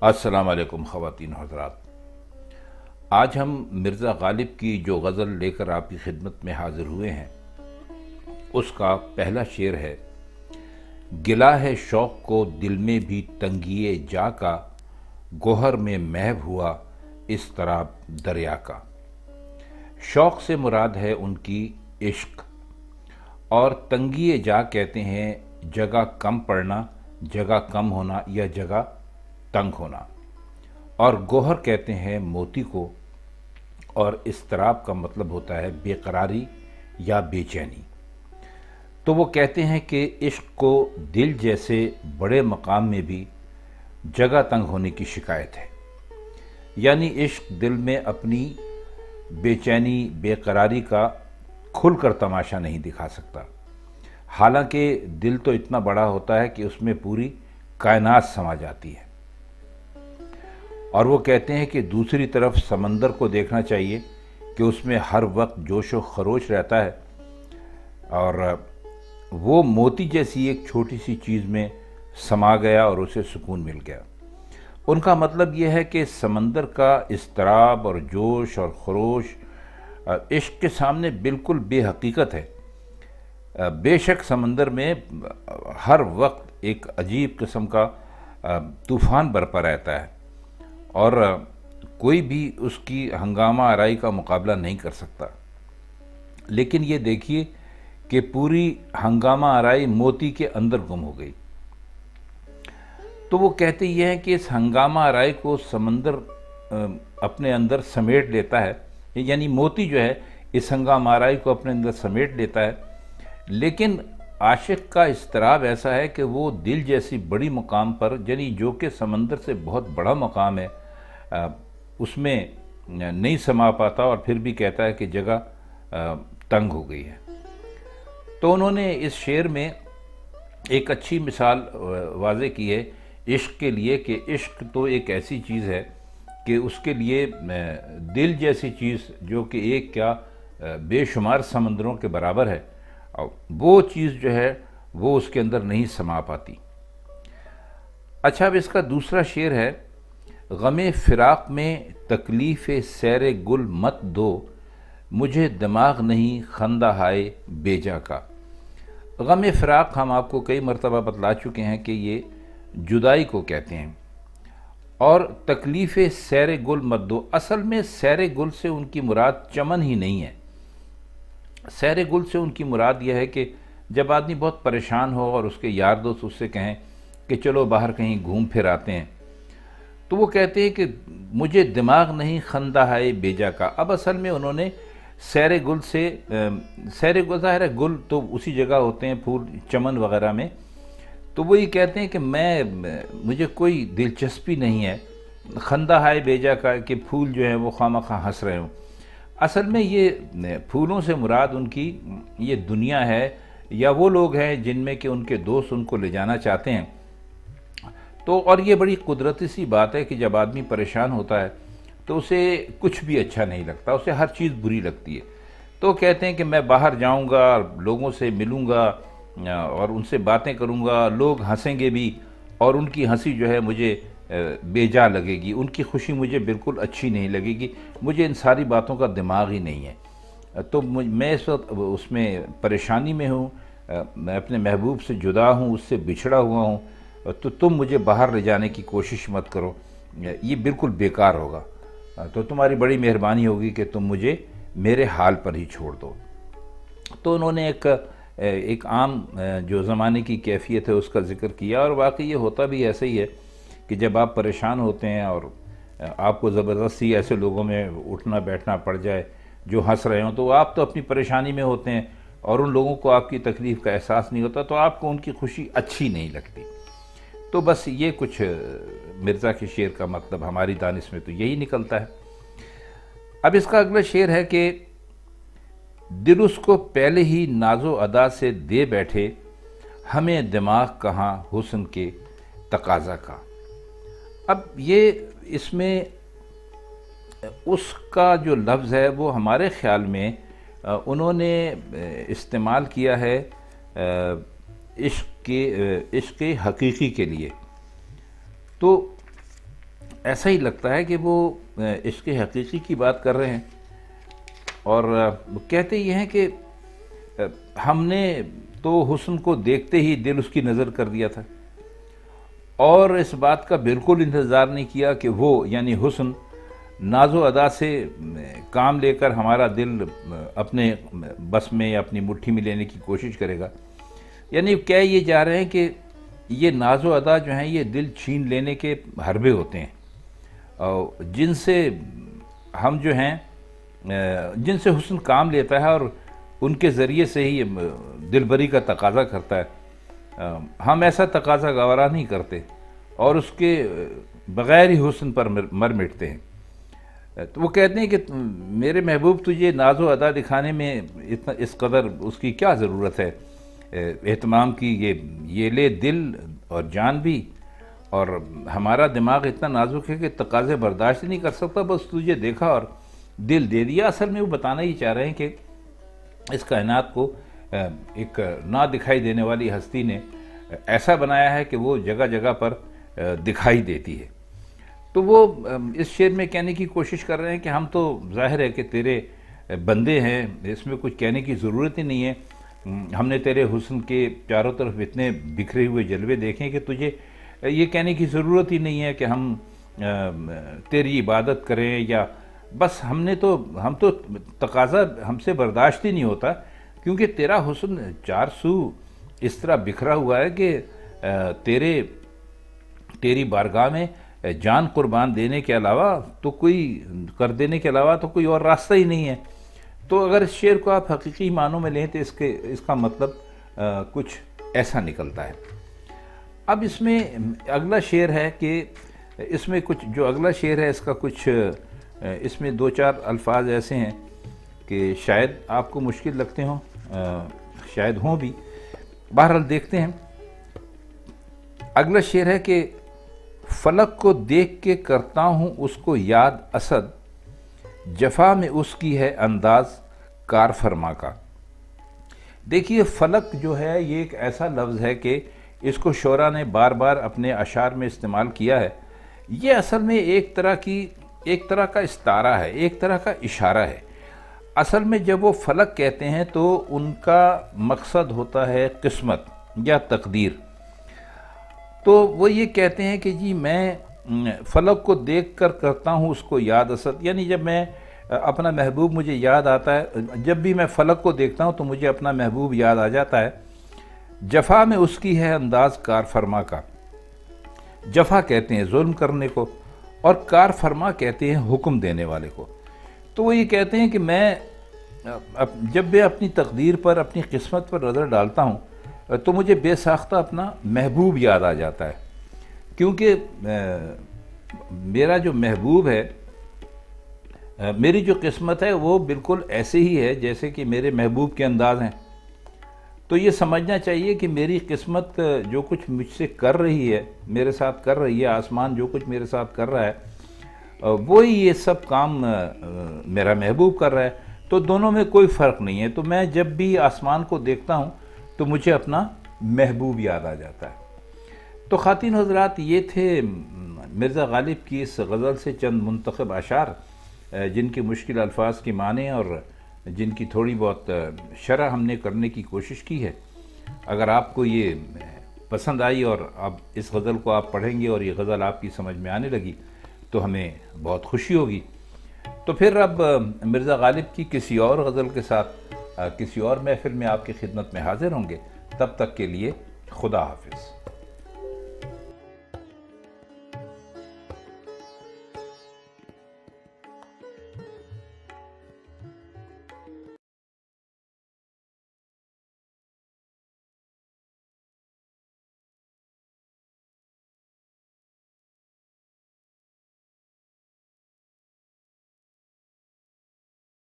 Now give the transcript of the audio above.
السلام علیکم خواتین و حضرات۔ آج ہم مرزا غالب کی جو غزل لے کر آپ کی خدمت میں حاضر ہوئے ہیں اس کا پہلا شعر ہے: گلہ ہے شوق کو دل میں بھی تنگیے جا کا، گوہر میں محو ہوا اضطراب دریا کا۔ شوق سے مراد ہے ان کی عشق، اور تنگیے جا کہتے ہیں جگہ کم پڑنا، جگہ کم ہونا یا جگہ تنگ ہونا، اور گوہر کہتے ہیں موتی کو، اور اضطراب کا مطلب ہوتا ہے بے قراری یا بے چینی۔ تو وہ کہتے ہیں کہ عشق کو دل جیسے بڑے مقام میں بھی جگہ تنگ ہونے کی شکایت ہے، یعنی عشق دل میں اپنی بے چینی بے قراری کا کھل کر تماشا نہیں دکھا سکتا، حالانکہ دل تو اتنا بڑا ہوتا ہے کہ اس میں پوری کائنات سما جاتی ہے۔ اور وہ کہتے ہیں کہ دوسری طرف سمندر کو دیکھنا چاہیے کہ اس میں ہر وقت جوش و خروش رہتا ہے، اور وہ موتی جیسی ایک چھوٹی سی چیز میں سما گیا اور اسے سکون مل گیا۔ ان کا مطلب یہ ہے کہ سمندر کا اضطراب اور جوش اور خروش عشق کے سامنے بالکل بے حقیقت ہے۔ بے شک سمندر میں ہر وقت ایک عجیب قسم کا طوفان برپا رہتا ہے، اور کوئی بھی اس کی ہنگامہ آرائی کا مقابلہ نہیں کر سکتا، لیکن یہ دیکھیے کہ پوری ہنگامہ آرائی موتی کے اندر گم ہو گئی۔ تو وہ کہتے یہ ہیں کہ اس ہنگامہ آرائی کو سمندر اپنے اندر سمیٹ لیتا ہے، یعنی موتی جو ہے اس ہنگامہ آرائی کو اپنے اندر سمیٹ لیتا ہے، لیکن عاشق کا اضطراب ایسا ہے کہ وہ دل جیسی بڑی مقام پر، یعنی جو کہ سمندر سے بہت بڑا مقام ہے، اس میں نہیں سما پاتا، اور پھر بھی کہتا ہے کہ جگہ تنگ ہو گئی ہے۔ تو انہوں نے اس شعر میں ایک اچھی مثال واضح کی ہے عشق کے لیے، کہ عشق تو ایک ایسی چیز ہے کہ اس کے لیے دل جیسی چیز جو کہ ایک کیا بے شمار سمندروں کے برابر ہے، وہ چیز جو ہے وہ اس کے اندر نہیں سما پاتی۔ اچھا، اب اس کا دوسرا شعر ہے: غم فراق میں تکلیف سیر گل مت دو، مجھے دماغ نہیں خندہ ہائے بیجا کا۔ غم فراق ہم آپ کو کئی مرتبہ بتلا چکے ہیں کہ یہ جدائی کو کہتے ہیں، اور تکلیف سیر گل مت دو، اصل میں سیر گل سے ان کی مراد چمن ہی نہیں ہے۔ سیر گل سے ان کی مراد یہ ہے کہ جب آدمی بہت پریشان ہو اور اس کے یار دوست اس سے کہیں کہ چلو باہر کہیں گھوم پھر آتے ہیں، تو وہ کہتے ہیں کہ مجھے دماغ نہیں خندہ ہے بیجا کا۔ اب اصل میں انہوں نے سیر گل سے، سیر گل ظاہر ہے گل تو اسی جگہ ہوتے ہیں پھول چمن وغیرہ میں، تو وہ یہ کہتے ہیں کہ مجھے کوئی دلچسپی نہیں ہے خندہ ہے بیجا کا، کہ پھول جو ہیں وہ خواہ ہنس رہے ہوں۔ اصل میں یہ پھولوں سے مراد ان کی یہ دنیا ہے، یا وہ لوگ ہیں جن میں کہ ان کے دوست ان کو لے جانا چاہتے ہیں۔ تو اور یہ بڑی قدرتی سی بات ہے کہ جب آدمی پریشان ہوتا ہے تو اسے کچھ بھی اچھا نہیں لگتا، اسے ہر چیز بری لگتی ہے۔ تو کہتے ہیں کہ میں باہر جاؤں گا، لوگوں سے ملوں گا اور ان سے باتیں کروں گا، لوگ ہنسیں گے بھی، اور ان کی ہنسی جو ہے مجھے بے جا لگے گی، ان کی خوشی مجھے بالکل اچھی نہیں لگے گی، مجھے ان ساری باتوں کا دماغ ہی نہیں ہے۔ تو میں اس وقت اس میں پریشانی میں ہوں، میں اپنے محبوب سے جدا ہوں، اس سے بچھڑا ہوا ہوں، تو تم مجھے باہر لے جانے کی کوشش مت کرو، یہ بالکل بیکار ہوگا، تو تمہاری بڑی مہربانی ہوگی کہ تم مجھے میرے حال پر ہی چھوڑ دو۔ تو انہوں نے ایک عام جو زمانے کی کیفیت ہے اس کا ذکر کیا، اور واقعی یہ ہوتا بھی ایسا ہی ہے کہ جب آپ پریشان ہوتے ہیں اور آپ کو زبردستی ایسے لوگوں میں اٹھنا بیٹھنا پڑ جائے جو ہنس رہے ہوں، تو آپ تو اپنی پریشانی میں ہوتے ہیں، اور ان لوگوں کو آپ کی تکلیف کا احساس نہیں ہوتا، تو آپ کو ان کی خوشی اچھی نہیں لگتی۔ تو بس یہ کچھ مرزا کے شعر کا مطلب ہماری دانش میں تو یہی نکلتا ہے۔ اب اس کا اگلا شعر ہے کہ دل اس کو پہلے ہی ناز و ادا سے دے بیٹھے، ہمیں دماغ کہاں حسن کے تقاضا کا۔ اب یہ اس میں اس کا جو لفظ ہے وہ ہمارے خیال میں انہوں نے استعمال کیا ہے عشق حقیقی کے لیے۔ تو ایسا ہی لگتا ہے کہ وہ عشق حقیقی کی بات کر رہے ہیں، اور کہتے یہ ہیں کہ ہم نے تو حسن کو دیکھتے ہی دل اس کی نظر کر دیا تھا، اور اس بات کا بالکل انتظار نہیں کیا کہ وہ یعنی حسن ناز و ادا سے کام لے کر ہمارا دل اپنے بس میں یا اپنی مٹھی میں لینے کی کوشش کرے گا۔ یعنی کہہ یہ جا رہے ہیں کہ یہ ناز و ادا جو ہیں یہ دل چھین لینے کے حربے ہوتے ہیں، اور جن سے ہم جو ہیں جن سے حسن کام لیتا ہے اور ان کے ذریعے سے ہی دل بری کا تقاضا کرتا ہے۔ ہم ایسا تقاضا گوارا نہیں کرتے اور اس کے بغیر ہی حسن پر مر مٹتے ہیں۔ تو وہ کہتے ہیں کہ میرے محبوب تجھے ناز و ادا دکھانے میں اتنا اس قدر اس کی کیا ضرورت ہے اہتمام کی، یہ لے دل اور جان بھی، اور ہمارا دماغ اتنا نازک ہے کہ تقاضے برداشت نہیں کر سکتا، بس تجھے دیکھا اور دل دے دیا۔ اصل میں وہ بتانا ہی چاہ رہے ہیں کہ اس کائنات کو ایک نہ دکھائی دینے والی ہستی نے ایسا بنایا ہے کہ وہ جگہ جگہ پر دکھائی دیتی ہے۔ تو وہ اس شعر میں کہنے کی کوشش کر رہے ہیں کہ ہم تو ظاہر ہے کہ تیرے بندے ہیں، اس میں کچھ کہنے کی ضرورت ہی نہیں ہے۔ ہم نے تیرے حسن کے چاروں طرف اتنے بکھرے ہوئے جلوے دیکھیں کہ تجھے یہ کہنے کی ضرورت ہی نہیں ہے کہ ہم تیری عبادت کریں، یا بس ہم تو تقاضا ہم سے برداشت ہی نہیں ہوتا، کیونکہ تیرا حسن چار سو اس طرح بکھرا ہوا ہے کہ تیری بارگاہ میں جان قربان دینے کے علاوہ تو کوئی اور راستہ ہی نہیں ہے۔ تو اگر اس شعر کو آپ حقیقی معنوں میں لیں تو اس کا مطلب کچھ ایسا نکلتا ہے۔ اب اس میں اگلا شعر ہے کہ اس میں کچھ جو اگلا شعر ہے اس میں دو چار الفاظ ایسے ہیں کہ شاید آپ کو مشکل لگتے ہوں، شاید ہوں بھی، بہرحال دیکھتے ہیں۔ اگلا شعر ہے کہ فلک کو دیکھ کے کرتا ہوں اس کو یاد اسد، جفا میں اس کی ہے انداز کار فرما کا۔ دیکھیے فلک جو ہے یہ ایک ایسا لفظ ہے کہ اس کو شعراء نے بار بار اپنے اشعار میں استعمال کیا ہے۔ یہ اصل میں ایک طرح کا استعارہ ہے، ایک طرح کا اشارہ ہے۔ اصل میں جب وہ فلک کہتے ہیں تو ان کا مقصد ہوتا ہے قسمت یا تقدیر۔ تو وہ یہ کہتے ہیں کہ جی میں فلک کو دیکھ کر کرتا ہوں اس کو یاد اسد، یعنی جب میں اپنا محبوب مجھے یاد آتا ہے، جب بھی میں فلک کو دیکھتا ہوں تو مجھے اپنا محبوب یاد آ جاتا ہے۔ جفا میں اس کی ہے انداز کار فرما کا۔ جفا کہتے ہیں ظلم کرنے کو، اور کار فرما کہتے ہیں حکم دینے والے کو۔ تو وہ یہ کہتے ہیں کہ میں جب بھی اپنی تقدیر پر، اپنی قسمت پر نظر ڈالتا ہوں تو مجھے بے ساختہ اپنا محبوب یاد آ جاتا ہے، کیونکہ میرا جو محبوب ہے، میری جو قسمت ہے وہ بالکل ایسے ہی ہے جیسے کہ میرے محبوب کے انداز ہیں۔ تو یہ سمجھنا چاہیے کہ میری قسمت جو کچھ مجھ سے کر رہی ہے، میرے ساتھ کر رہی ہے، آسمان جو کچھ میرے ساتھ کر رہا ہے، وہی یہ سب کام میرا محبوب کر رہا ہے۔ تو دونوں میں کوئی فرق نہیں ہے۔ تو میں جب بھی آسمان کو دیکھتا ہوں تو مجھے اپنا محبوب یاد آ جاتا ہے۔ تو خواتین حضرات، یہ تھے مرزا غالب کی اس غزل سے چند منتخب اشعار، جن کے مشکل الفاظ کی معنی اور جن کی تھوڑی بہت شرح ہم نے کرنے کی کوشش کی ہے۔ اگر آپ کو یہ پسند آئی اور اب اس غزل کو آپ پڑھیں گے اور یہ غزل آپ کی سمجھ میں آنے لگی تو ہمیں بہت خوشی ہوگی۔ تو پھر اب مرزا غالب کی کسی اور غزل کے ساتھ کسی اور محفل میں آپ کی خدمت میں حاضر ہوں گے۔ تب تک کے لیے خدا حافظ۔